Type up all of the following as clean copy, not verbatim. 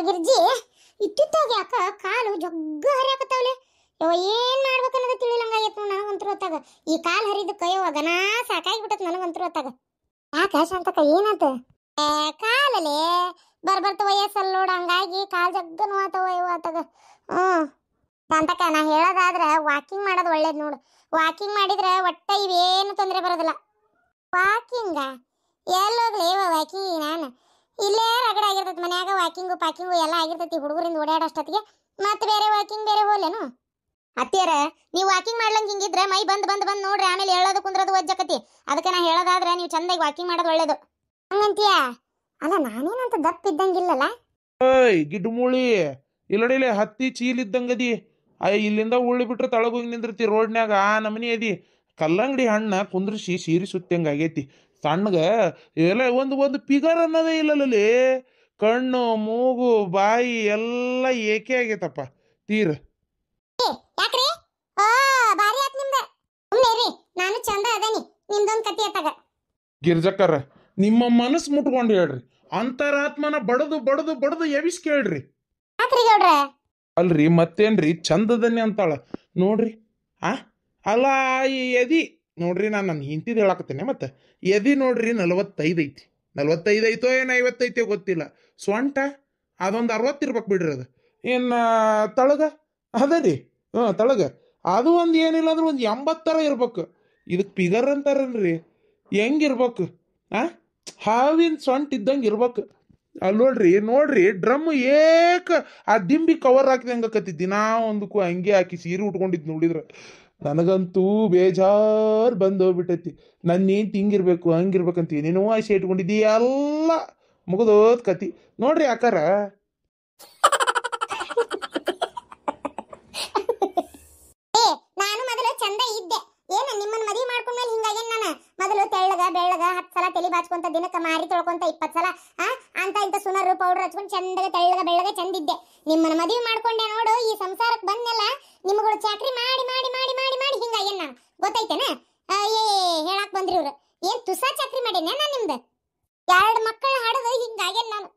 ಗಿರ್ಜಿ ಇಟ್ಟಿತ್ತಾಗ ಯಾಕ ಕಾಲು ಜಗ್ಗ ಹರಿಯಾಕತ್ತಾವಲೆ. ಏನ್ ಮಾಡ್ಬೇಕನ್ನೋದು ತಿಳಿಲಂಗಾಗೈತೆ ನೋಡು ನನಗಂತೂ ಹೊತ್ತಾಗ. ಈ ಕಾಲು ಹರಿದಕ್ಕ ಗನ ಸಾಕಾಗಿಬಿಟ್ಟತ್ ನನಗಂತೂ ಹೊತ್ತಾಗ. ಯಾಕ ಶಾಂತಕ್ಕ ಏನಾತ? ಕಾಲಲ್ಲಿ ಬರ್ಬರ್ತ ವಯಸ್ಸಲ್ಲಿ ನೋಡ ಹಂಗಾಗಿ ಕಾಲು ಜಗ್ಗ ನೋವಾತವ ಆತಾಗ. ಶಾಂತಕ್ಕ ನಾ ಹೇಳೋದಾದ್ರ ವಾಕಿಂಗ್ ಮಾಡೋದು ಒಳ್ಳೇದು ನೋಡು. ವಾಕಿಂಗ್ ಮಾಡಿದ್ರೆ ಒಟ್ಟ ಇವೇನು ತೊಂದರೆ ಬರೋದಿಲ್ಲ. ವಾಕಿಂಗ ಎಲ್ಲೋಗ್ಲಿ ವಾಕಿಂಗ್ ನಾನು ಇಲ್ಲೇ ರಗಡ ಆಗಿರ್ತೈತಿ ಮನ್ಯಾಗ. ವಾಕಿಂಗು ಪಾಕಿಂಗು ಎಲ್ಲ ಆಗಿರ್ತೈತಿ ಹುಡುಗರಿಂದ ಓಡಾಡೋಷ್ಟೊತ್ತಿಗೆ. ಮತ್ತೆ ಬೇರೆ ವಾಕಿಂಗ್ ಬೇರೆ ಹೋಲೇನು? ಅತ್ತಿಯರ ನೀವು ವಾಕಿಂಗ್ ಮಾಡ್ಲಂಗೆ ಹಿಂಗಿದ್ರೆ ಮೈ ಬಂದ್ ಬಂದ್ ಬಂದ್ ನೋಡ್ರಿ ಆಮೇಲೆ ಹೇಳೋದು ಕುಂದ್ರದು ಒಜ್ಜಕತಿ. ಅದಕ್ಕೆ ನಾ ಹೇಳೋದಾದ್ರೆ ನೀವು ಚಂದಾಗಿ ವಾಕಿಂಗ್ ಮಾಡೋದು ಒಳ್ಳೇದು. ಹಂಗಂತೀಯ? ಅಲ್ಲ ನಾನೇನಂತ ದಪ್ಪ ಇದ್ದಂಗಿಲ್ಲಲ್ಲ. ಏಯ್ ಗಿಡ್ಮೂಳಿ ಇಲ್ಲಡಿಲೆ ಹತ್ತಿ ಚೀಲ್ ಇದ್ದಂಗದಿ. ಇಲ್ಲಿಂದ ಉಳ್ಳಿ ಬಿಟ್ರೆ ತಳಗೋಗಿ ನಿಂದಿರ್ತಿ ರೋಡ್ನ್ಯಾಗ ಆ ನಮನಿ ಅದಿ. ಕಲ್ಲಂಗಡಿ ಹಣ್ಣ ಕುಂದ್ರಿಸಿ ಸೀರಿ ಸುತ್ತಂಗೆ ಆಗೈತಿ. ಸಣ್ಣಗ ಎಲ್ಲ ಒಂದು ಫಿಗರ್ ಅನ್ನೋದೇ ಇಲ್ಲಲ್ಲಿ. ಕಣ್ಣು ಮೂಗು ಬಾಯಿ ಎಲ್ಲ ಏಕೆ ಆಗೈತಪ್ಪ ತೀರ. ಯಾಕ್ರಿ ಬಾರಿ ಆತ್ ನಿಮ್ದ. ಸುಮ್ಮನೆ ನಾನು ಚಂದ ಅದೇನಿ ನಿಮ್ದೊಂದು ಕತಿ ಆತಾಗ. ಗಿರ್ಜಕ್ಕರ ನಿಮ್ಮ ಮನಸ್ಸು ಮುಟ್ಕೊಂಡು ಹೇಳ್ರಿ. ಅಂತರಾತ್ಮನ ಬಡದು ಬಡದು ಬಡದು ಎಬಿಸ್ ಕೇಳ್ರಿ. ಯಾಕ್ರಿ ಗೌಡ್ರೆ? ಅಲ್ರಿ ಮತ್ತೇನ್ರಿ ಚಂದದನ್ನೇ ಅಂತಾಳ ನೋಡ್ರಿ. ಅಲ್ಲ ಈ ಎದಿ ನೋಡ್ರಿ, ನಾನು ನನ್ನ ಹಿಂತಿದ್ ಹೇಳಾಕತ್ತೇನೆ. ಮತ್ತೆ ಎದಿ ನೋಡ್ರಿ 45 ಐತಿ. 45 ಐತೋ ಏನು 50 ಐತೋ ಗೊತ್ತಿಲ್ಲ. ಸೊಂಟ ಅದೊಂದು 60 ಇರ್ಬೇಕು ಬಿಡ್ರಿ. ಅದು ಇನ್ನು ತಳಗ ಅದ ರೀ ತಳಗ ಅದು ಒಂದು ಏನಿಲ್ಲ ಅಂದ್ರೆ ಒಂದು 80 ಇರ್ಬೇಕು. ಇದಕ್ಕೆ ಫಿಗರ್ ಅಂತಾರಲ್ರಿ. ಹೆಂಗಿರ್ಬೇಕು? ಹಾವಿನ ಸೊಂಟ ಇದ್ದಂಗೆ ಇರ್ಬೇಕು. ಅಲ್ಲಿ ನೋಡ್ರಿ ಡ್ರಮ್ ಏಕ ಆ ದಿಂಬಿ ಕವರ್ ಹಾಕಿದಂಗೆ ಕತ್ತಿದ್ದಿ. ನಾ ಒಂದಕ್ಕೂ ಹಂಗೆ ಹಾಕಿ ಸೀರೆ ಉಟ್ಕೊಂಡಿದ್ದು ನೋಡಿದ್ರೆ ನನಗಂತೂ ಬೇಜಾರು ಬಂದೋಗ್ಬಿಟ್ಟೈತಿ. ನನ್ನ ಹೆಂಡ್ತಿ ಹಿಂಗಿರ್ಬೇಕು ಹಂಗಿರ್ಬೇಕಂತ ಏನೇನೋ ಆಸೆ ಇಟ್ಕೊಂಡಿದ್ದಿ. ಎಲ್ಲ ಮುಗಿದೋದ್ ಕತಿ ನೋಡ್ರಿ ಅಕ್ಕಾರ. ನಾನು ಮೊದಲು ಚಂದ ಇದ್ದೆ. ಏನ ನಿಮ್ಮನ್ನ ಮದುವೆ ಮಾಡ್ಕೊಂಡ್ಮೇಲೆ ಹಿಂಗಾಗೇನ್ ನಾನು? ಮೊದಲು ತೆಳ್ಳಗ ಬೆಳ್ಳಗ 10 ಸಲ ತಲೆ ಬಾಚ್ಕೊಂತ ದಿನಕ್ಕೆ ಮಾರಿ ತೊಳ್ಕೊಂತ 20 ಸಲ ಅಂತ ಇಂತ ಸುನರು ಪೌಡರ್ ಹಚ್ಕೊಂಡು ಚಂದಗ ತೆಳ್ಳಗ ಬೆಳ್ಳಗ ಚಂದಿದ್ದೆ. ನಿಮ್ಮನ್ನ ಮದುವೆ ಮಾಡ್ಕೊಂಡೆ ನೋಡು. ಈ ಸಂಸಾರಕ್ಕೆ ಬಂದ್ನೆಲ್ಲ ನಿಮ್ಗಳು ಚಾಕ್ರಿ ಮಾಡಿ ಮಾಡಿ ಮಾಡಿ ಮಾಡಿ ಮಾಡಿ ಹಿಂಗಾಗೇನ್ ನಾನು ಗೊತ್ತೈತೇನ? ಹೇಳಾಕ್ ಬಂದ್ರಿ ಇವ್ರು. ಏನ್ ತುಸಾ ಚಾಕ್ರಿ ಮಾಡೇನೆ ನಾನು ನಿಮ್ದು? 2 ಮಕ್ಕಳು ಹಾಡೋದು ಹಿಂಗಾಗೇನ್ ನಾನು.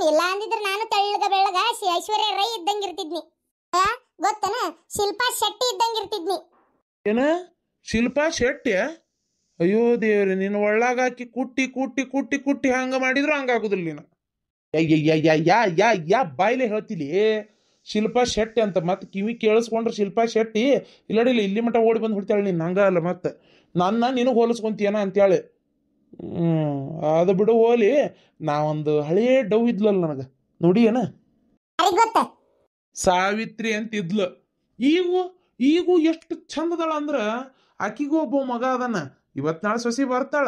ಇಲ್ಲ ಅಂದಿದ್ರೆ ನಾನು ತೆಳ್ಳಗ ಬೆಳ್ಳಗ ಐಶ್ವರ್ಯ ರೈ ಇದ್ದಂಗಿರ್ತಿದ್ನಿ. ಗೊತ್ತನ? ಶಿಲ್ಪಾ ಶೆಟ್ಟಿ ಇದ್ದಂಗಿರ್ತಿದ್ನಿ. ಏನ ಶಿಲ್ಪಾ ಶೆಟ್ಟಿ? ಅಯ್ಯೋ ದೇವ್ರಿ, ನೀನು ಒಳ್ಳಾಗ ಹಾಕಿ ಕುಟ್ಟಿ ಕುಟ್ಟಿ ಕುಟ್ಟಿ ಕುಟ್ಟಿ ಹಂಗ ಮಾಡಿದ್ರು ಹಂಗಾಗುದಿಲ್ಲ ನೀನು. ಯಾ ಬಾಯ್ಲೆ ಹೇಳ್ತಿಲಿ ಶಿಲ್ಪಾ ಶೆಟ್ಟಿ ಅಂತ. ಮತ್ತೆ ಕಿವಿ ಕೇಳಿಸ್ಕೊಂಡ್ರೆ ಶಿಲ್ಪಾ ಶೆಟ್ಟಿ ಇಲ್ಲಡಿಲ್ಲ ಇಲ್ಲಿ ಮಟ್ಟ ಓಡಿ ಬಂದು ಹೊಡ್ತಾಳೆ ನೀನು. ಹಂಗ ಅಲ್ಲ ಮತ್ತೆ ನನ್ನ ನಿನಗೆ ಹೋಲಿಸ್ಕೊಂತೀಯನ ಅಂತೇಳಿ. ಅದು ಬಿಡು ಹೋಲಿ. ನಾವೊಂದು ಹಳೇ ಡವ್ ಇದ್ಲಲ್ಲ ನನಗೆ ನೋಡಿ ಏನ, ಸಾವಿತ್ರಿ ಅಂತ ಇದ್ಲು. ಈಗೂ ಎಷ್ಟು ಚಂದದಳ ಅಂದ್ರ ಆಕಿಗೂ ಒಬ್ಬ ಮಗ ಅದನ. ಇವತ್ತು ನಾಳೆ ಸೊಸಿ ಬರ್ತಾಳ,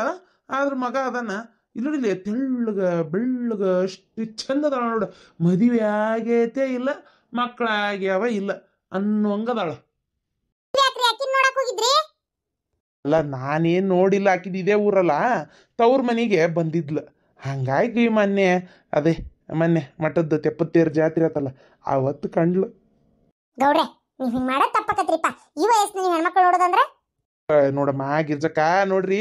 ಆದ್ರ ಮಗ ಅದನ. ಇಲ್ಲಡಿಲ್ಲ ತೆಳ್ಳಗ ಬೆಳ್ಳಗ ಅಷ್ಟು ಚಂದದಳ ನೋಡ. ಮದುವೆ ಆಗೈತೆ ಇಲ್ಲ, ಮಕ್ಕಳಾಗ್ಯಾವ ಇಲ್ಲ ಅನ್ನೋಂಗದಾಳ. ಅಲ್ಲ ನಾನೇನ್ ನೋಡಿಲ್ಲ. ಆಕಿದ ಇದೇ ಊರಲ್ಲ, ತವ್ರ ಮನೆಗೆ ಬಂದಿದ್ಲ. ಹಂಗಾಗಿ ಮೊನ್ನೆ ಮಠದ ತೆಪ್ಪತ್ತೇರ್ ಜಾತ್ರೆ ಆತಲ್ಲ ಅವತ್ತು ಕಂಡ್ಲು. ಗೌಡ್ರೆ ನೀವ್ ಹಿಂಗ್ ಮಾಡೋದ್ ತಪ್ಪಕತ್ರಿಪ್ಪ. ಈ ವಯಸ್ಸಿನ ನೀವು ಹೆಣ್ಮಕ್ಳು ನೋಡೋದಂದ್ರೆ ನೋಡಮ್ಮ ಗಿರ್ಜಕ್ಕ ನೋಡ್ರಿ,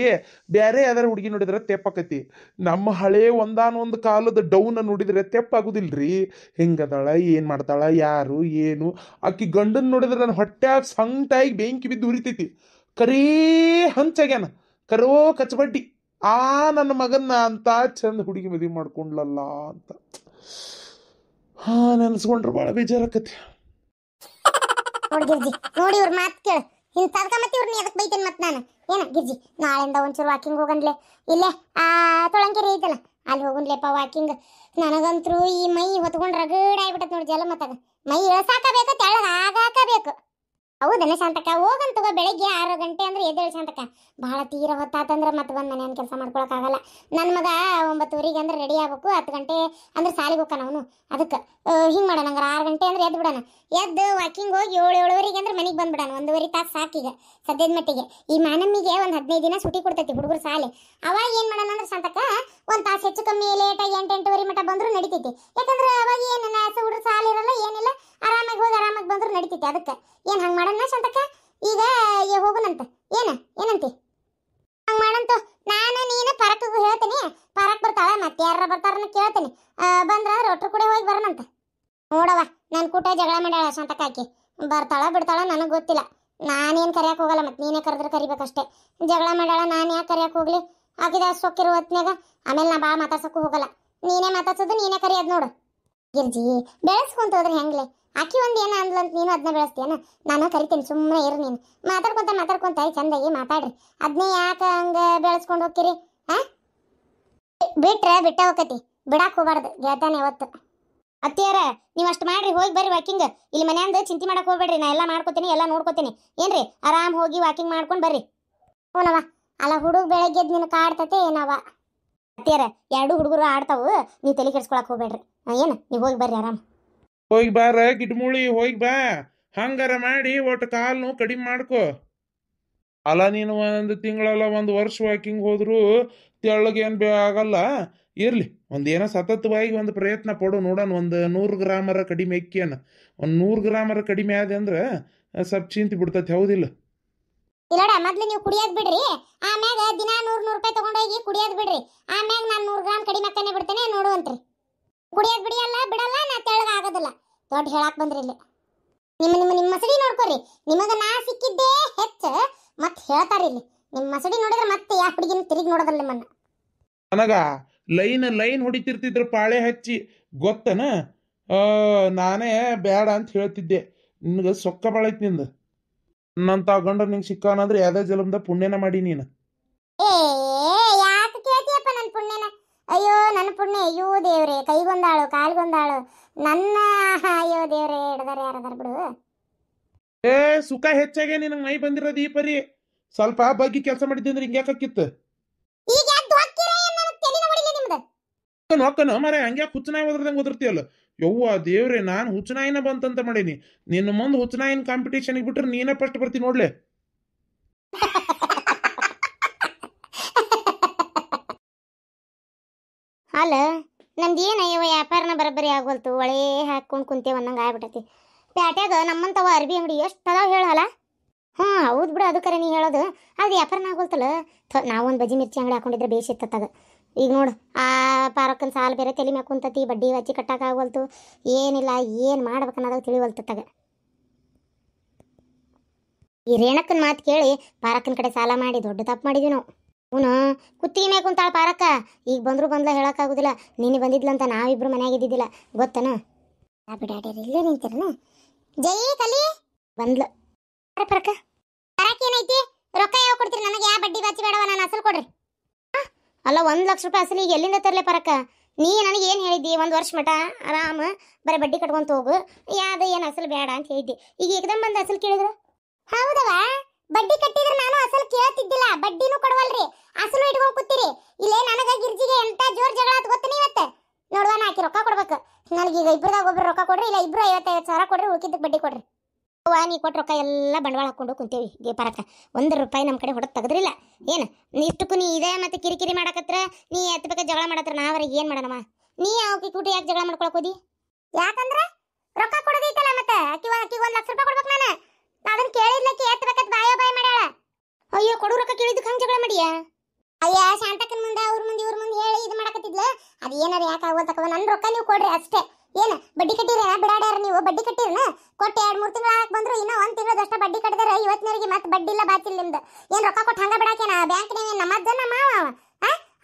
ಬ್ಯಾರೆ ಯಾವ್ದಾರ ಹುಡುಗಿ ನೋಡಿದ್ರೆ ತೆಪ್ಪಾಕತಿ. ನಮ್ಮ ಹಳೆ ಒಂದಾನೊಂದು ಕಾಲದ ಡೌನ ನೋಡಿದ್ರೆ ತೆಪ್ಪಾಗುದಿಲ್ರಿ. ಹೆಂಗದಾಳ, ಏನ್ ಮಾಡ್ತಾಳ, ಯಾರು ಏನು. ಆಕಿ ಗಂಡನ್ ನೋಡಿದ್ರೆ ನನ್ನ ಹೊಟ್ಟ್ಯಾಗ ಸಂಕಟಾಗಿ ಬೆಂಕಿ ಬಿದ್ದು ಉರಿತೈತಿ. ಕರೇ ಹಂಚಾಗ್ಯಾನ, ಕರೋ ಕಚ್ಚಬಡ್ಡಿ. ನನ್ನ ಮಗನ್ನ ಅಂತ ಚಂದ ಹುಡುಗಿ ಮದುವೆ ಮಾಡ್ಕೊಂಡ್ಲಲ್ಲ ಅಂತ ನೆನ್ಸ್ಕೊಂಡ್ರೆ ಭಾಳ ಬೇಜಾರಾಕತಿ. ನೋಡಿ ಇವ್ರ ಮಾತು ಕೇಳ. ಇಂಥದ್ಕ ಮತ್ತೆ ಇವ್ರನ್ನ ಎದಕ್ ಬೈತೇನೆ ಮತ್ತೆ ನಾನು. ಏನ ಗಿರ್ಜಿ ನಾಳೆಯಿಂದ ಒಂಚೂರು ವಾಕಿಂಗ್ ಹೋಗನ್ಲೆ. ಇಲ್ಲೇ ತೊಳಂಕೆರೆ ಐತಲ್ಲ ಅಲ್ಲಿ ಹೋಗನ್ಲೆಪ್ಪ ವಾಕಿಂಗ್. ನನಗಂತರೂ ಈ ಮೈ ಹೊತ್ಕೊಂಡು ರಗಡ ಆಗ್ಬಿಟ್ಟತ್ ನೋಡಿ. ಜಲ ಮತ್ತಾಗ ಮೈ ಇಳಸಾಕಬೇಕು, ತೆಳಗ ಆಗಾಕಬೇಕು. ಹೌದನ ಶಾಂತಕ್ಕ? ಹೋಗಂತ ಬೆಳಗ್ಗೆ 6 ಗಂಟೆ ಅಂದ್ರೆ ಎದ್ದೇಳು ಶಾಂತಕ್ಕ. ಬಹಳ ತೀರ ಹೊತ್ತಾತಂದ್ರೆ ಮತ್ತೆ ಬಂದು ಮನೆಯನ್ನು ಕೆಲಸ ಮಾಡ್ಕೊಳಕ್ಕಾಗಲ್ಲ. ನನ್ನ ಮಗ 9:00 ಅಂದ್ರೆ ರೆಡಿ ಆಗ್ಬೇಕು. 10 ಗಂಟೆ ಅಂದ್ರೆ ಸಾಲಿಗೆ ಹೋಗ್ತಾನ ಅವನು. ಅದಕ್ಕೆ ಹಿಂಗೆ ಮಾಡೋಣ, ಹಂಗಾರೆ 6 ಗಂಟೆ ಅಂದ್ರೆ ಎದ್ದು ಬಿಡೋಣ. ಎದ್ದು ವಾಕಿಂಗ್ ಹೋಗಿ 7:30 ಅಂದ್ರೆ ಮನೆಗೆ ಬಂದ್ಬಿಡೋಣ. 1.5 ತಾಸು ಸಾಕೀಗ ಸದ್ಯದ ಮಟ್ಟಿಗೆ. ಈ ಮಾನಮ್ಮಿಗೆ ಒಂದು 15 ದಿನ ಸುಟಿ ಕೊಡ್ತೈತಿ ಹುಡುಗರು ಸಾಲೆ. ಅವಾಗ ಏನು ಮಾಡೋಣ ಅಂದ್ರೆ ಶಾಂತಕ್ಕ 1 ತಾಸು ಹೆಚ್ಚು ಕಮ್ಮಿ ಲೇಟಾಗಿ 8-8:30 ಮಟ್ಟ ಬಂದರೂ ನಡಿತೈತಿ. ಯಾಕಂದ್ರೆ ಅವಾಗ ಏನು ಹುಡುಗರು ಸಾಲ ಇರಲ್ಲ ಏನಿಲ್ಲ, ಆರಾಮಾಗಿ ಹೋಗಿ ಆರಾಮಾಗಿ ಬಂದರೂ ನಡಿತೈತಿ. ಅದಕ್ಕೆ ಏನು ಹಂಗೆ ಮಾಡೋಣ ಶಾಂತಕ್ಕ? ಈಗ ಹೋಗುನಂತ ಏನಂತಿ? ಹಂಗೆ ಮಾಡಂತ. ನೀನು ಪರಕ್ಕಿಗೂ ಹೇಳ್ತೀನಿ. ಪರಕ್ ಬರ್ತಾಳ, ಮತ್ತೆ ಯಾರ ಬರ್ತಾರನ್ನ ಕೇಳ್ತೀನಿ. ಬಂದ್ರೆ ಒಟ್ಟರು ಕೂಡ ಹೋಗಿ ಬರೋಣಂತ. ನೋಡವ ನನ್ನ ಕೂಟ ಜಗಳ ಮಾಡ್ಯಾಳ ಶಾಂತಕ್ಕಾಕಿ. ಬರ್ತಾಳ ಬಿಡ್ತಾಳ ನನಗೆ ಗೊತ್ತಿಲ್ಲ. ನಾನೇನು ಕರಿಯಕ್ಕೆ ಹೋಗಲ್ಲ, ಮತ್ತೆ ನೀನೇ ಕರೆದ್ರೆ ಕರಿಬೇಕಷ್ಟೇ. ಜಗಳ ಮಾಡ್ಯಾಳ, ನಾನು ಯಾಕೆ ಕರಿಯಕ್ಕೆ ಹೋಗ್ಲಿ? ಆಕಿದ ಸೊಕ್ಕಿರೋ ಹೊತ್ನ್ಯಾಗ ಆಮೇಲೆ ನಾ ಭಾಳ ಮಾತಾಡ್ಸಕ್ಕೂ ಹೋಗಲ್ಲ. ನೀನೇ ಮಾತಾಡ್ಸೋದು ನೀನೇ ಕರಿಯೋದು ನೋಡು. ಗಿರ್ಜಿ ಬೆಳೆಸ್ಕೊಂತ ಹೋದ್ರೆ ಹೆಂಗ್ಲೆ? ಆಕಿ ಒಂದು ಏನೋ ಅಂದ್ಲಂತ ನೀನು ಅದನ್ನ ಬೆಳೆಸ್ತೀಯನ? ನಾನು ಕರಿತೀನಿ, ಸುಮ್ಮನೆ ಇರು ನೀನು. ಮಾತಾಡ್ಕೊಂತ ಚಂದಾಗಿ ಮಾತಾಡ್ರಿ. ಅದನ್ನೇ ಯಾಕೆ ಹಂಗೆ ಬೆಳೆಸ್ಕೊಂಡು ಹೋಗ್ತೀರಿ? ಬಿಟ್ರೆ ಬಿಟ್ಟ ಹೋಗತಿ, ಬಿಡಾಕ್ ಹೋಗ್ಬಾರ್ದು ಗೆಳತಾನೆ ಯಾವತ್ತು. ಅತ್ತಿಯಾರ ನೀವು ಅಷ್ಟು ಮಾಡ್ರಿ, ಹೋಗಿ ಬರ್ರಿ ವಾಕಿಂಗ್. ಇಲ್ಲಿ ಮನ್ಯಾಂದ ಚಿಂತೆ ಮಾಡಕ್ ಹೋಗ್ಬೇಡ್ರಿ, ನಾ ಎಲ್ಲ ಮಾಡ್ಕೋತೀನಿ, ಎಲ್ಲ ನೋಡ್ಕೋತೀನಿ. ಏನ್ರಿ ಆರಾಮ್ ಹೋಗಿ ವಾಕಿಂಗ್ ಮಾಡ್ಕೊಂಡು ಬರ್ರಿ. ಹ್ಞೂನವ. ಅಲ್ಲ ಹುಡುಗ ಬೆಳಗ್ಗೆ ಎದ್ದು ನಿನ್ನ ಕಾಡ್ತತೆ ಏನವ? ಅತ್ತಿಯಾರ 2 ಹುಡುಗರು ಆಡ್ತಾವು, ನೀವು ತಲೆ ಕೆಡ್ಸ್ಕೊಳಕ್ ಹೋಗ್ಬೇಡ್ರಿ. ಏನು ನೀವು ಹೋಗಿ ಬರ್ರಿ ಆರಾಮ್. ಹೋಗಿ ಬಾರ ಗಿಡ್ಮುಳಿ, ಹೋಗಿ ಬಾ. ಹಂಗಾರ ಮಾಡಿ ಒಟ್ಟು ಕಾಲ್ನು ಕಡಿಮೆ ಮಾಡ್ಕೊ. ಅಲ್ಲ ನೀನು ಒಂದು ತಿಂಗಳಲ್ಲ 1 ವರ್ಷ ವಾಕಿಂಗ್ ಹೋದ್ರು ತೆಳ್ಳಗೇನು ಆಗಲ್ಲ. ಇರ್ಲಿ, ಒಂದೇನೋ ಸತತವಾಗಿ ಒಂದು ಪ್ರಯತ್ನ ಪಡು ನೋಡೋಣ. ಒಂದು 100 ಗ್ರಾಮರ ಕಡಿಮೆ ಅಕ್ಕಿಯನ್ನ, ಒಂದು 100 ಗ್ರಾಮರ ಕಡಿಮೆ ಆದ ಅಂದ್ರೆ ಸ್ವಲ್ಪ ಚಿಂತೆ ಬಿಡ್ತೈತಿ, ಹೌದಿಲ್ಲ? ಇಲ್ಲಡ ಮೊದ್ಲು ನೀವು ಕುಡಿಯೋದ್ ಬಿಡ್ರಿ, ಆಮ್ಯಾಗ ದಿನ 100 ರೂಪಾಯಿ ತಗೊಂಡೋಗಿ ಕುಡಿಯೋದ್ ಬಿಡ್ರಿ. ಆಮ್ಯಾಗ ನಾನು 100 ಗ್ರಾಮ್ ಕಡಿಮೆ ಅಕ್ಕನೆ ಬಿಡ್ತೇನೆ ನೋಡುವಂತ್ರಿ. ಕುಡಿಯೋದ್ ಬಿಡಲ್ಲ, ನಾ ತೆಳ್ಳಗ ಆಗೋದಿಲ್ಲ. ದೊಡ್ಡ ಹೇಳಾಕ್ ಬಂದ್ರಿ ಇಲ್ಲಿ. ನಿಮ್ಮ ಮಸಡಿ ನೋಡ್ಕೊರಿ. ನಿಮಗ ನಾ ಸಿಕ್ಕಿದ್ದೇ ಹೆಚ್ಚ ಮತ್ತೆ ಹೇಳ್ತಾರಿ ಇಲ್ಲಿ. ನಿಮ್ಮ ಮಸಡಿ ನೋಡಿದ್ರೆ ಮತ್ತೆ ಯಾ ಹುಡುಗಿನ ತಿರುಗಿ ನೋಡೋದಲ್ಲ ನಿಮ್ಮನ್ನ. ನನಗ ಲೈನ್ ಹೊಡಿತಿರ್ತಿದ್ರು ಪಾಳೆ ಹಚ್ಚಿ, ಗೊತ್ತನ? ನಾನೇ ಬೇಡ ಅಂತ ಹೇಳ್ತಿದ್ದೆ. ನಿನ್ಗೆ ಸೊಕ್ಕ ಬಾಳೈತಿ ನಿಂದು. ನನ್ನಂತ ಗಂಡ ನಿಂಗೆ ಸಿಕ್ಕಾನಂದ್ರೆ ಯಾವ್ದೇ ಜಲಮದ ಪುಣ್ಯನ ಮಾಡಿ ನೀನು. ಯಾಕೆ ಕೇಳ್ತೀಯಪ್ಪ ನನ್ನ ಪುಣ್ಯನ? ಅಯ್ಯೋ ನನ್ನ ಪುಣ್ಯ, ಅಯ್ಯೋ ದೇವ್ರೆ, ಕೈಗೊಂದಾಳು ಕಾಲ್ಗೊಂದಾಳು ನನ್ನ. ಅಯ್ಯೋ ದೇವ್ರೆ, ಹಿಡ್ದಾರೆ ಯಾರದಾರ ಬಿಡು. ಸುಖ ಹೆಚ್ಚಾಗೆ ನಿನಗೆ ಮೈ ಬಂದಿರೋದು ಈ ಪರಿ. ಸ್ವಲ್ಪ ಬಗ್ಗೆ ಕೆಲಸ ಮಾಡಿದ್ದೆ ಅಂದ್ರೆ ಹಿಂಗೆ ಯಾಕಿತ್ತು? ಈಗ ನೋಕನ ಮರ ಹಂಗೆ ಹುಚ್ಚನಾಯಿ ಓದ್ರದಂಗೆ ಓದಿರ್ತೀಯಲ್ಲ. ಯವ್ವ ದೇವ್ರೆ, ನಾನು ಹುಚ್ಚನಾಯಿನ ಬಂತಂತ ಮಾಡೀನಿ. ನಿನ್ನ ಮುಂದೆ ಹುಚ್ಚನಾಯಿನ ಕಾಂಪಿಟೇಷನ್ಗೆ ಬಿಟ್ರೆ ನೀನೇ ಫಸ್ಟ್ ಬರ್ತೀನಿ ನೋಡ್ಲೆ. ಅಲ್ಲ ನಮ್ದೇನಯ್ಯವ ವ್ಯಾಪಾರನ ಬರಬರಿ ಆಗೋಲ್ತು, ಒಳೆ ಹಾಕೊಂಡು ಕುಂತೇವ ಅನ್ನಂಗೆ ಆಗ್ಬಿಟ್ಟತಿ. ಪ್ಯಾಟ್ಯಾಗ ನಮ್ಮಂತವ ಅರ್ಬಿ ಅಂಗಡಿ ಎಷ್ಟು ಅದಾವ ಹೇಳಲ್ಲ? ಹೌದು ಬಿಡು, ಅದು ಕರೆ ನೀ ಹೇಳೋದು. ಅದು ವ್ಯಾಪಾರನ ಆಗೋಲ್ತಲ್ಲ. ನಾವೊಂದು ಬಜ್ಜಿ ಮಿರ್ಚಿ ಅಂಗಡಿ ಹಾಕೊಂಡಿದ್ರೆ ಬೇಸಿತ್ತತ್ತಾಗ. ಈಗ ನೋಡು, ಆ ಪಾರಕ್ಕನ ಸಾಲ ಬೇರೆ ತಲೆ ಮ್ಯಾಗ ಕುಂತತಿ, ಬಡ್ಡಿ ಹಚ್ಚಿ ಕಟ್ಟಕ್ಕಾಗವಲ್ತು, ಏನಿಲ್ಲ, ಏನು ಮಾಡ್ಬೇಕನ್ನೋದಾಗ ತಿಳಿವಲ್ತತ್ತಾಗ. ಈ ರೇಣಕ್ಕನ ಮಾತು ಕೇಳಿ ಪಾರಕ್ಕನ ಕಡೆ ಸಾಲ ಮಾಡಿ ದೊಡ್ಡ ತಪ್ಪು ಮಾಡಿದ್ವಿ ನಾವು. ಕುತ್ತಿಗೆ ಮ್ಯಾಗ ಕುಂತಾಳ ಪಾರಕ್ಕ. ಈಗ ಬಂದ್ಲ ಹೇಳಕ್ಕಾಗುದಿಲ್ಲ. ನೀನು ಬಂದಿದ್ಲಂತ ನಾವಿಬ್ರು ಮನ್ಯಾಗಿದ್ದಿದ್ದಿಲ್ಲ, ಗೊತ್ತನ? ಬಿಡಾಡ್ಯಾರ ಇಲ್ಲೇ ನಿಂತಿರನ. ಜೈ ಕಲಿ ಬಂದ್ಲು. ಪರಕ್ಕ ಏನೈತಿ? ರೊಕ್ಕ ಯಾವ ಕೊಡ್ತೀರಿ ನನಗೆ? ಯಾವ ಬಡ್ಡಿ ಬಾಚಿ ಬೇಡವ, ನಾನು ಅಸಲು ಕೊಡ್ರಿ. ಅಲ್ಲ 1 ಲಕ್ಷ ರೂಪಾಯಿ ಅಸಲು ಈಗ ಎಲ್ಲಿಂದ ತರಲೆ ಪರಕ್ಕ? ನೀ ನನಗೆ ಏನು ಹೇಳಿದ್ದಿ? 1 ವರ್ಷ ಮಟ ಆರಾಮ ಬರೀ ಬಡ್ಡಿ ಕಟ್ಕೊಂತ ಹೋಗು, ಯಾವ್ದು ಏನು ಅಸಲು ಬೇಡ ಅಂತ ಹೇಳಿದ್ದಿ. ಈಗ ಏಕದಮ್ ಬಂದು ಅಸಲು ಕೇಳಿದ್ರು? ಹೌದವ, ಬಡ್ಡಿ ಕಟ್ಟಿದ್ರೆ ನಾನು ಅಸಲು ಕೇಳ್ತಿದ್ದಿಲ್ಲ, ಬಡ್ಡಿನೂ ಕೊಡವಲ್ರಿ, ಅಸಲು ಇಟ್ಕೊಂಡು ಕೂತೀರಿ. ಇಲ್ಲೇ ನನಗ ಗಿರ್ಜಿಗೆ ಎಂತ ಜೋರ್ ಜಗಳ ಆತ ಗೊತ್ತ ನೀವತ್ತೆ. ನೋಡುವ, ನಾ ಆಕಿ ರೊಕ್ಕ ಕೊಡ್ಬೇಕು. ನನಗೀಗ ಇಬ್ಬರದಾಗ ಒಬ್ರು ರೊಕ್ಕ ಕೊಡ್ರಿ, ಇಲ್ಲ ಇಬ್ರು 55 ಸಾವಿರ ಕೊಡ್ರಿ, ಉಳ್ಕಿದ್ದಕ್ಕೆ ಬಡ್ಡಿ ಕೊಡ್ರಿ. ನೀ ಕೊಟ್ಟು ರೊಕ್ಕ ಎಲ್ಲ ಬಂಡವಾಳ ಹಾಕೊಂಡು ಕುಂತೇವಿ ಪರಕ್ಕ. 1 ರೂಪಾಯಿ ನಮ್ಮ ಕಡೆ ಹೊಡೆದು ತೆಗೆದ್ರಿಲ್ಲ. ಏನು ಇಷ್ಟಕ್ಕೂ ನೀ ಇದೇ ಮತ್ತೆ ಕಿರಿಕಿರಿ ಮಾಡಕತ್ರ, ನೀ ಎತ್ತಬೇಕ ಜಗಳ ಮಾಡತ್ರ, ನಾವರಿಗೆ ಏನು ಮಾಡೋಣಮ್ಮ? ನೀ ಅವಕ್ಕೆ ಕೂಟಿ ಯಾಕೆ ಜಗಳ ಮಾಡ್ಕೊಳಕ್ ಹೋದಿ? ಯಾಕಂದ್ರೆ ರೊಕ್ಕ ಕೊಡೋದೈತಲ್ಲ, ಮತ್ತೆ ಆಕಿಗೆ 1 ಲಕ್ಷ ರೂಪಾಯಿ ಕೊಡ್ಬೇಕು. ನಾನು ಅದನ್ನ ಕೇಳಿದ್ಲಕ್ಕೆ ಎತ್ತಬೇಕತ್ ಬಾಯೋ ಬಾಯ್ ಮಾಡ್ಯಾಳ. ಅಯ್ಯೋ, ಕೊಡು ರೊಕ್ಕ ಕೇಳಿದ್ದಕ್ಕೆ ಹಂಗೆ ಜಗಳ ಮಾಡಿಯಾ? ಅಯ್ಯ, ಶಾಂತಕ್ಕನ ಮುಂದೆ ಅವ್ರ ಮುಂದೆ ಇವ್ರ ಮುಂದೆ ಹೇಳಿ ಇದು ಮಾಡಕತ್ತಿದ್ಲ. ಅದು ಏನಾರ ಯಾಕೆ ಆಗೋಲ್ತಕ್ಕವ, ನನ್ನ ರೊಕ್ಕ ನೀವು ಕೊಡ್ರಿ ಅಷ್ಟೇ. ಏನು ಬಡ್ಡಿ ಕಟ್ಟಿರ ಬಿಡಾಡ್ಯಾರ ನೀವು? ಬಡ್ಡಿ ಕಟ್ಟಿರನ ಕೊಟ್ಟು 2-3 ತಿಂಗಳು ಹಾಕಿ ಬಂದ್ರು, ಇನ್ನೂ 1 ತಿಂಗಳದಷ್ಟ ಬಡ್ಡಿ ಕಟ್ಟಿದಾರೆ. ಇವತ್ತಿನವರೆಗೆ ಮತ್ತೆ ಬಡ್ಡಿ ಇಲ್ಲ ಬಾಚಿಲ್ಲ ನಿಮ್ದು. ಏನು ರೊಕ್ಕ ಕೊಟ್ಟು ಹಂಗ ಬಿಡಾಕೇನ ಬ್ಯಾಂಕ್ ನೀವು? ನಮ್ಮಜ್ಜ ನಮ್ಮ ಮಾವ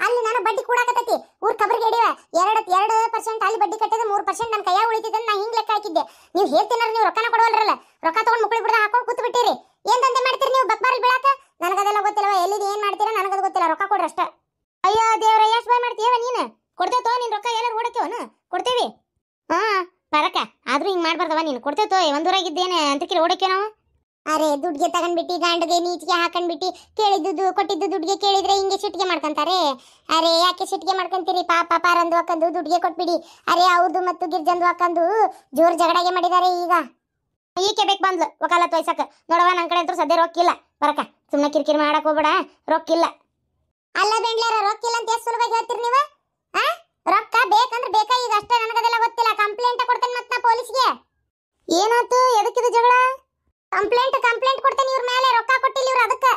ಅಲ್ಲಿ ನಾನು ಬಡ್ಡಿ ಕೂಡಾಕತ್ತೈತಿ. ಊರ್ ಕಬರ್ಗೆ ಹಿಡಿವ 2% ಅಲ್ಲಿ ಬಡ್ಡಿ ಕಟ್ಟಿದ್ರೆ 3% ನನ್ನ ಕೈಯಾಗ ಉಳಿತಿದ್ದ. ನಾ ಹಿಂಗೆ ಲೆಕ್ಕ ಹಾಕಿದ್ದೆ. ನೀವು ಹೇಳ್ತೀನಾರ, ನೀವು ರೊಕ್ಕನ ಕೊಡವಲ್ರಲ್ಲ, ರೊಕ್ಕ ತಗೊಂಡು ಮುಕ್ಳಿ ಬಿಡದ ಹಾಕೊಂಡು ಕೂತು ಬಿಟ್ಟಿರಿ. ಏನ್ ದಂಧೆ ಮಾಡ್ತೀರಿ ನೀವು ಬಕ್ಬಾರಲ್ಲಿ ಬೀಳಾಕ? ನನಗದೆಲ್ಲ ಗೊತ್ತಿಲ್ಲವ, ಎಲ್ಲಿದೆ ಏನು ಮಾಡ್ತೀರಾ ನನಗದು ಗೊತ್ತಿಲ್ಲ. ರೊಕ್ಕ ಕೊಡ್ರಿ ಅಷ್ಟೇ. ಅಯ್ಯೋ ದೇವ್ರ, ಎಷ್ಟು ಬಾಯ್ ಮಾಡ್ತೀಯವ ನೀನು? ಕೊಡ್ತೇವೋ ನಿನ್ನ ರೊಕ್ಕ? ಎಲ್ಲರೂ ಓಡಕ್ಕೇವನ? ಕೊಡ್ತೇವಿ. ಪರಕ ಆದ್ರೂ ಹಿಂಗೆ ಮಾಡ್ಬಾರ್ದವ ನೀನು. ಕೊಡ್ತೇವೋ 1 ಊರಾಗಿದ್ದೇನೆ ಅಂತಕಿರಿ ಓಡಕ್ಕೆ ನಾವು? ಅರೆ, ದುಡ್ಡಿಗೆ ತಗೊಂಡ್ಬಿಟ್ಟು ಗಂಡಗೆ ನೀಚಿಗೆ ಹಾಕೊಂಡ್ಬಿಟ್ಟು ಕೇಳಿದ್ದು ಕೊಟ್ಟಿದ್ದು ದುಡ್ಡಿಗೆ ಕೇಳಿದ್ರೆ ಹಿಂಗೆ ಸಿಟ್ಟಿಗೆ ಮಾಡ್ಕೊಂತಾರೆ. ಅರೆ, ಯಾಕೆ ಸಿಟ್ಟಿಗೆ ಮಾಡ್ಕೊಂತೀರಿ? ಪಾಪ ಪಾರಂದು ಹಾಕೊಂಡು ದುಡ್ಡಿಗೆ ಕೊಟ್ಬಿಡಿ. ಅರೆ, ಅವ್ರದ್ದು ಮತ್ತು ಗಿರ್ಜಂದು ಹಾಕೊಂಡು ಜೋರು ಜಗಳಾಗೆ ಮಾಡಿದ್ದಾರೆ. ಈಗ ಈಕೆ ಬೇಕು ಬಂದ್ಲು ವಕಾಲತ್ ವಯಸ್ಸಕ್ಕೆ. ನೋಡವ, ನನ್ನ ಕಡೆ ಅಂತೂ ಸದ್ಯ ರೊಕ್ಕಿಲ್ಲ ಬರಕ. ಸುಮ್ಮನೆ ಕಿರಿಕಿರಿ ಮಾಡಕ್ ಹೋಗ್ಬೇಡ, ರೊಕ್ಕಿಲ್ಲ. ಅಲ್ಲ ಬೆಂಡ್ಲಾರ, ರೊಕ್ಕಿಲ್ಲ ಅಂತ ಎಷ್ಟು ಸುಲಭವಾಗಿ ಹೇಳ್ತೀರಿ ನೀವು? ರೊಕ್ಕ ಬೇಕಂದ್ರೆ ಬೇಕಾ? ಈಗ ಅಷ್ಟೇ, ನನಗದೆಲ್ಲ ಗೊತ್ತಿಲ್ಲ. ಕಂಪ್ಲೇಂಟ್ ಕೊಡ್ತೇನೆ ಮತ್ತೆ ನಾ ಪೊಲೀಸ್ಗೆ. ಏನಾಯ್ತು? ಎದಕ್ಕಿದು ಜಗಳ? ಕಂಪ್ಲೇಂಟ್ ಕೊಡ್ತೇನೆ ಇವ್ರ ಮೇಲೆ. ರೊಕ್ಕ ಕೊಟ್ಟಿಲ್ಲ ಇವ್ರು ಅದಕ್ಕೆ.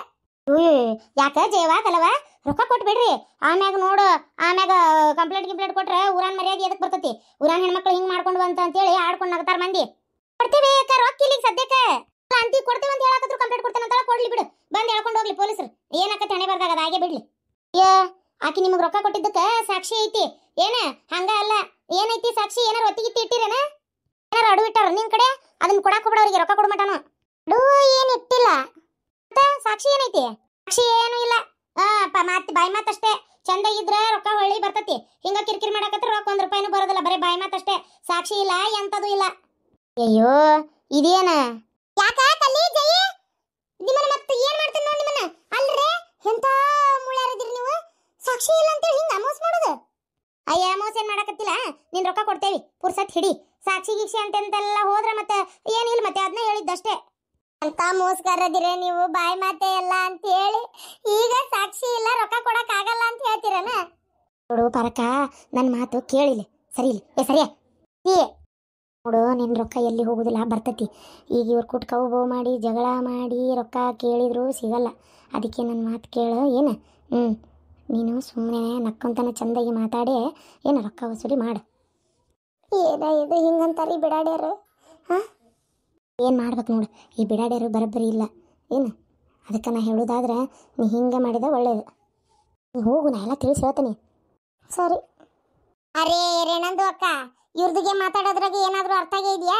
ಯಾಕ ಜಯವಾ ಕಲವ? ರೊಕ್ಕ ಕೊಟ್ಬಿಡ್ರಿ. ಆಮ್ಯಾಗ ನೋಡು, ಆಮ್ಯಾಗ ಕಂಪ್ಲೇಂಟ್ ಕೊಟ್ರೆ ಊರಾನ್ ಮರ್ಯಾದೆ ಎದಕ್ ಬರ್ತತಿ? ಊರಾನ್ ಹೆಣ್ಮಕ್ಳು ಹಿಂಗ್ ಮಾಡ್ಕೊಂಡು ಅಂತೇಳಿ ಆಡ್ಕೊಂಡು ನಗತಾರ ಮಂದಿ. ಕೊಡ್ತೀವಿ ರೊಕ್ಕ ಇಲ್ಲಿಗೆ ಸದ್ಯಕ್ಕೆ ಅಂತಿ ಕೊಡ್ತೀವಿ ಅಂತ ಹೇಳಕತ್ರು, ಕಂಪ್ಲೇಂಟ್ ಕೊಡ್ತೇನೆ ಅಂತ ಕೊಡ್ಲಿ ಬಿಡು, ಬಂದ್ ಹೇಳ್ಕೊಂಡು ಹೋಗ್ಲಿ ಪೊಲೀಸರು. ಏನಕ್ಕತ್ತೆ ಹಣೆ ಬರ್ದಾಗ ಹಾಗೆ ಬಿಡ್ಲಿ. ಆಕಿ ನಿಮಗೆ ರೊಕ್ಕ ಕೊಟ್ಟಿದ್ದಕ್ಕ ಸಾಕ್ಷಿ ಐತಿ ಏನ? ಹಂಗ ಅಲ್ಲ, ಏನೈತಿ ಸಾಕ್ಷಿ? ಏನಾರು ಒತ್ತಿಗಿತ್ತಿ ಇಟ್ಟಿರೇನ? ಏನಾರು ಅಡು ಇಟ್ಟಾರ ನಿನ್ ಕಡೆ? ಅದನ್ನ ಕೊಡಾಕ ಹೋಗ್ಬೇಡ ಅವ್ರಿಗೆ, ರೊಕ್ಕ ಕೊಡ್ಮಟಾನು. ಅಡು ಏನ್ ಇಟ್ಟಿಲ್ಲ, ಸಾಕ್ಷಿ ಏನೈತಿ? ಸಾಕ್ಷಿ ಏನು ಇಲ್ಲ. ಬಾಯಿ ಮಾತಷ್ಟೇ. ಚಂದ ಇದ್ರ ರೊಕ್ಕ ಹೊಳ್ಳಿ ಬರ್ತತಿ. ಹಿಂಗ ಕಿರಿಕಿರಿ ಮಾಡಕತ್ರ ರೊಕ್ಕ 1 ರೂಪಾಯಿನೂ ಬರೋದಿಲ್ಲ, ಬರೀ ಬಾಯಿ ಮಾತಷ್ಟೇ. ಸಾಕ್ಷಿ ಇಲ್ಲ, ಎಂತದು ಇಲ್ಲ. ಅಯ್ಯೋ ಇದೇನ? ಯಾಕ ಕಲ್ಲಿ ಜೈ ನಿಮ್ಮನ್ನ ಮತ್ತೆ ಏನ್ ಮಾಡ್ತೀನಿ ನೋಡಿ ನಿಮ್ಮನ್ನ. ಅಲ್ರೇ ಎಂತ ಮುಳ್ಳ್ಯಾರದಿರಿ ನೀವು? ಸಾಕ್ಷಿ ಇಲ್ಲ ಅಂತೇಳಿ ಹಿಂಗ ಮೋಸ ಮಾಡೋದು? ಅಯ್ಯ ಮೋಸ ಏನ್ ಮಾಡಕತ್ತಿಲ್ಲ, ನಿನ್ ರೊಕ್ಕ ಕೊಡ್ತೇವಿ, ಪುರ್ಸತ್ ಹಿಡಿ. ಸಾಕ್ಷಿ ಗೀಕ್ಷಿ ಅಂತೆಲ್ಲ ಹೋದ್ರ ಮತ್ತೆ ಏನಿಲ್ಲ, ಮತ್ತೆ ಅದನ್ನ ಹೇಳಿದ್ದಷ್ಟೇ. ಅಂತ ಮೋಸಗಾರದಿರ ನೀವು, ಬಾಯಿ ಮಾತೆ ಎಲ್ಲ ಅಂತ ಹೇಳಿ ಈಗ ಸಾಕ್ಷಿ ಇಲ್ಲ ರೊಕ್ಕ ಕೊಡಕ್ ಆಗಲ್ಲ ಅಂತ ಹೇಳ್ತೀರನ? ನೋಡು ಪರಕ, ನನ್ನ ಮಾತು ಕೇಳಿಲ್ಲ, ಸರಿ ಇಲ್ಲ ಸರಿಯಾ? ನೋಡು, ನಿನ್ನ ರೊಕ್ಕ ಎಲ್ಲಿ ಹೋಗುದಿಲ್ಲ, ಬರ್ತತಿ. ಈಗ ಇವ್ರು ಕುಟ್ ಕೌ ಮಾಡಿ ಜಗಳ ಮಾಡಿ ರೊಕ್ಕ ಕೇಳಿದ್ರು ಸಿಗಲ್ಲ. ಅದಕ್ಕೆ ನನ್ನ ಮಾತು ಕೇಳು ಏನು. ನೀನು ಸುಮ್ಮನೆ ನಕ್ಕೊಂತನ ಚಂದಾಗಿ ಮಾತಾಡಿ ಏನು ರೊಕ್ಕ ವಸೂಲಿ ಮಾಡು. ಏನ ಇದು ಹಿಂಗಂತಾರೀ ಬಿಡಾಡ್ಯಾರು? ಹಾಂ, ಏನು ಮಾಡ್ಬೇಕು ನೋಡು, ಈ ಬಿಡಾಡ್ಯಾರು ಬರೋಬ್ಬರಿ ಇಲ್ಲ ಏನು. ಅದಕ್ಕೆ ನಾ ಹೇಳೋದಾದ್ರೆ ನೀ ಹಿಂಗೆ ಮಾಡಿದ ಒಳ್ಳೇದು. ನೀ ಹೋಗು, ನಾ ಎಲ್ಲ ತಿಳಿಸಿ ಹೇಳ್ತೀನಿ. ಸರಿ. ಅರೇ ರೇಣಂದು ಅಕ್ಕ, ಇವ್ರದಿಗೆ ಮಾತಾಡೋದ್ರಾಗ ಏನಾದರೂ ಅರ್ಥ ಇದೆಯಾ?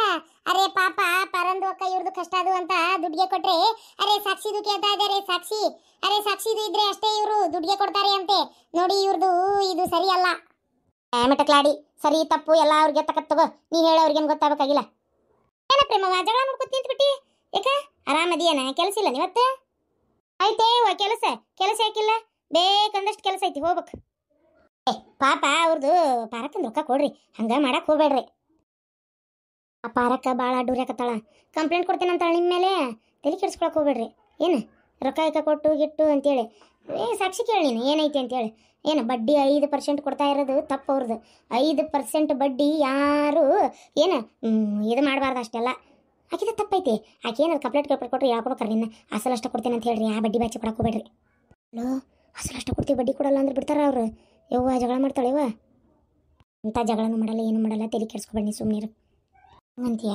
ಅರೆ ಪಾಪ ಪರಂದು ಅಕ್ಕ ಇವ್ರದ್ದು ಕಷ್ಟ ಅದು ಅಂತ ದುಡ್ಡಿಗೆ ಕೊಟ್ರೆ, ಅರೆ ಸಾಕ್ಷಿದು ಕೇಳ್ತಾ ಇದ್ದಾರೆ ಸಾಕ್ಷಿ. ಅರೆ ಸಾಕ್ಷಿದು ಇದ್ರೆ ಅಷ್ಟೇ ಇವರು ದುಡ್ಡಿಗೆ ಕೊಡ್ತಾರೆ ಅಂತೆ. ನೋಡಿ ಇವ್ರದ್ದು ಇದು ಸರಿ ಅಲ್ಲ. ಮೆಟಕ್ಲಾಡಿ ಸರಿ ತಪ್ಪು ಎಲ್ಲ ಅವ್ರಿಗೆ ತಗೋ. ನೀ ಹೇಳ ಅವ್ರಿಗೇನು ಗೊತ್ತಾಗಬೇಕಾಗಿಲ್ಲ. ಏನ ಪ್ರೇಮವ ಜಗಳ ಮಾಡ್ಕೊತ ನಿಂತ್ಬಿಟ್ಟಿ? ಯಾಕ ಆರಾಮದಿಯನ? ಕೆಲಸ ಇಲ್ಲ ನೀವತ್ತು? ಐತೆ ಕೆಲಸ ಯಾಕಿಲ್ಲ? ಬೇಕಂದಷ್ಟು ಕೆಲಸ ಐತಿ, ಹೋಗ್ಬೇಕು. ಪಾಪ ಅವ್ರದ್ದು ಪಾರಕ್ಕಂದು ರೊಕ್ಕ ಕೊಡ್ರಿ, ಹಂಗ ಮಾಡಕ್ ಹೋಗ್ಬೇಡ್ರಿ. ಆ ಪಾರಕ್ಕ ಭಾಳ ಡೂರ್ಯಾಕತ್ತಾಳ, ಕಂಪ್ಲೇಂಟ್ ಕೊಡ್ತೇನಂತಾಳ ನಿಮ್ಮ ಮೇಲೆ. ತಲೆ ಕೆಡಿಸ್ಕೊಳಕ್ ಹೋಗ್ಬೇಡ್ರಿ. ಏನು ರೊಕ್ಕ ಕೊಟ್ಟು ಗಿಟ್ಟು ಅಂತೇಳಿ ಸಾಕ್ಷಿ ಕೇಳಿ ನೀನು ಏನೈತಿ ಅಂತೇಳಿ. ಏನು ಬಡ್ಡಿ 5% ಕೊಡ್ತಾ ಇರೋದು ತಪ್ಪು ಅವ್ರದ್ದು. 5% ಬಡ್ಡಿ ಯಾರು ಏನು ಇದು ಮಾಡಬಾರ್ದು ಅಷ್ಟೆಲ್ಲ. ಆಕಿದ ತಪ್ಪೈತಿ. ಆಕೆ ಏನದು ಕಂಪ್ಲೇಂಟ್ ಕೊಟ್ರೆ ಯಾಕೊಡ್ತಾರೆ ನಿನ್ನ ಅಸಲಷ್ಟ ಕೊಡ್ತೇನೆ ಅಂತ ಹೇಳ್ರಿ. ಆ ಬಡ್ಡಿ ಬಾಚಿ ಕೊಡಕ್ಕೆ ಹೋಗ್ಬೇಡ್ರಿ. ಹಲೋ, ಅಸಲಷ್ಟ ಕೊಡ್ತೀವಿ ಬಡ್ಡಿ ಕೊಡಲ್ಲ ಅಂದ್ರೆ ಬಿಡ್ತಾರ ಅವ್ರು. ಯವ್ವ ಜಗಳ ಮಾಡ್ತಾಳೆ ಯವ್ವ. ಇಂಥ ಜಗಳನೂ ಮಾಡಲ್ಲ, ಏನು ಮಾಡಲ್ಲ, ತಲೆ ಕೆಡಿಸ್ಕೊಬೇಡಿ, ಸುಮ್ಮನಿರು ಅಂತೀಯ.